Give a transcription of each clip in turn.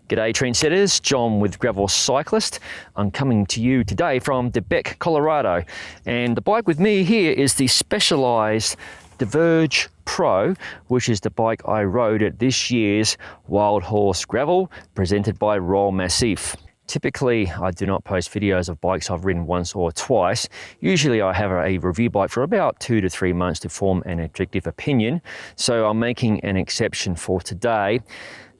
G'day trendsetters, John with Gravel Cyclist. I'm coming to you today from Roubaix, Colorado. And the bike with me here is the Specialized Diverge Pro, which is the bike I rode at this year's Wild Horse Gravel, presented by Royal Massif. Typically, I do not post videos of bikes I've ridden once or twice. Usually I have a review bike for about 2 to 3 months to form an objective opinion. So I'm making an exception for today.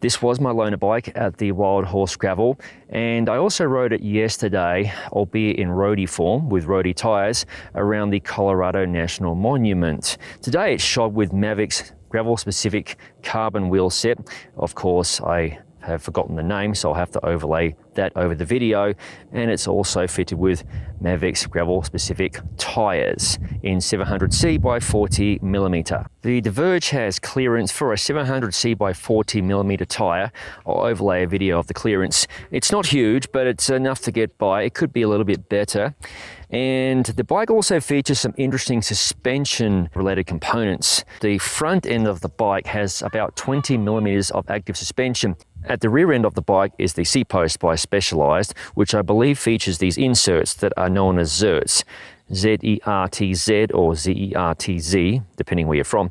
This was my loaner bike at the Wild Horse Gravel, and I also rode it yesterday, albeit in roadie form with roadie tires, around the Colorado National Monument. Today it's shod with Mavic's gravel specific carbon wheel set. Of course, I have forgotten the name, so I'll have to overlay that over the video. And it's also fitted with Mavic's gravel specific tires in 700C by 40mm. The Diverge has clearance for a 700C by 40mm tire. I'll overlay a video of the clearance. It's not huge, but it's enough to get by. It could be a little bit better. And the bike also features some interesting suspension related components. The front end of the bike has about 20mm of active suspension. At the rear end of the bike is the seat post by Specialized, which I believe features these inserts that are known as Zerts, Z-E-R-T-Z or Z-E-R-T-Z, depending where you're from.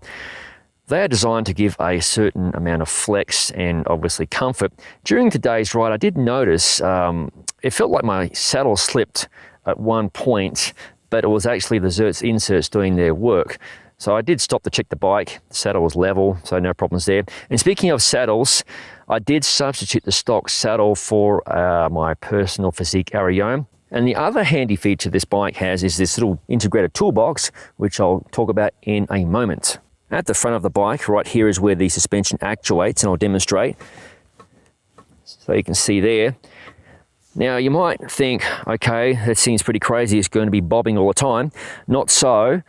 They are designed to give a certain amount of flex and obviously comfort. During today's ride, I did notice it felt like my saddle slipped at one point, but it was actually the Zerts inserts doing their work. So I did stop to check the bike. The saddle was level, so no problems there. And speaking of saddles, I did substitute the stock saddle for my personal physique Arione. And the other handy feature this bike has is this little integrated toolbox, which I'll talk about in a moment. At the front of the bike, right here is where the suspension actuates, and I'll demonstrate. So you can see there. Now you might think, okay, that seems pretty crazy, it's going to be bobbing all the time. Not so.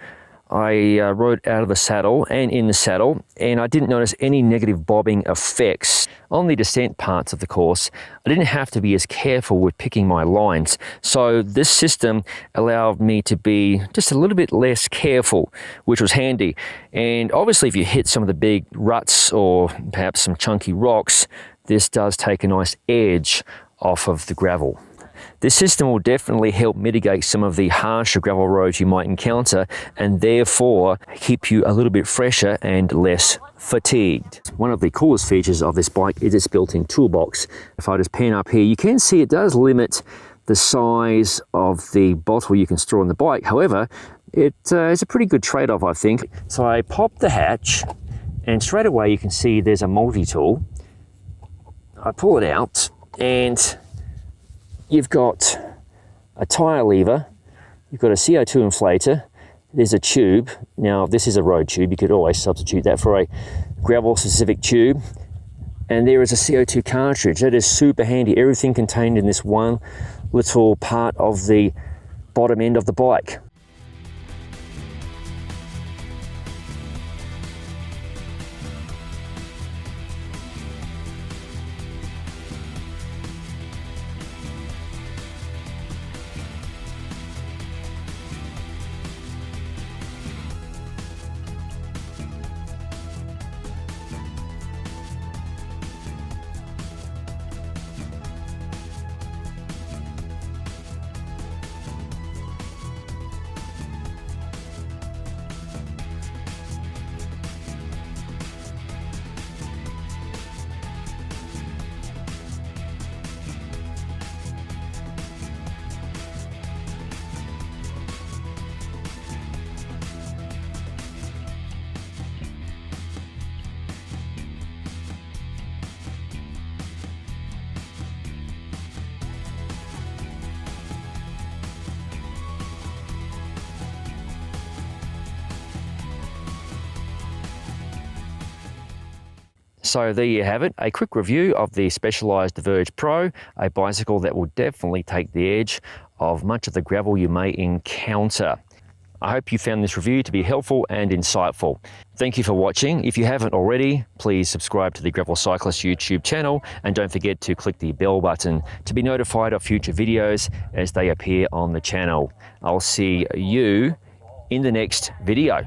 I rode out of the saddle and in the saddle, and I didn't notice any negative bobbing effects. On the descent parts of the course, I didn't have to be as careful with picking my lines. So this system allowed me to be just a little bit less careful, which was handy. And obviously if you hit some of the big ruts or perhaps some chunky rocks, this does take a nice edge off of the gravel. This system will definitely help mitigate some of the harsher gravel roads you might encounter, and therefore keep you a little bit fresher and less fatigued. One of the coolest features of this bike is its built-in toolbox. If I just pan up here, you can see it does limit the size of the bottle you can store on the bike. However, it is a pretty good trade-off, I think. So I pop the hatch, and straight away you can see there's a multi-tool. I pull it out, and you've got a tire lever, you've got a CO2 inflator, there's a tube. Now this is a road tube, you could always substitute that for a gravel specific tube. And there is a CO2 cartridge. That is super handy. Everything contained in this one little part of the bottom end of the bike. So there you have it, a quick review of the Specialized Diverge Pro, a bicycle that will definitely take the edge of much of the gravel you may encounter. I hope you found this review to be helpful and insightful. Thank you for watching. If you haven't already, please subscribe to the Gravel Cyclist YouTube channel, and don't forget to click the bell button to be notified of future videos as they appear on the channel. I'll see you in the next video.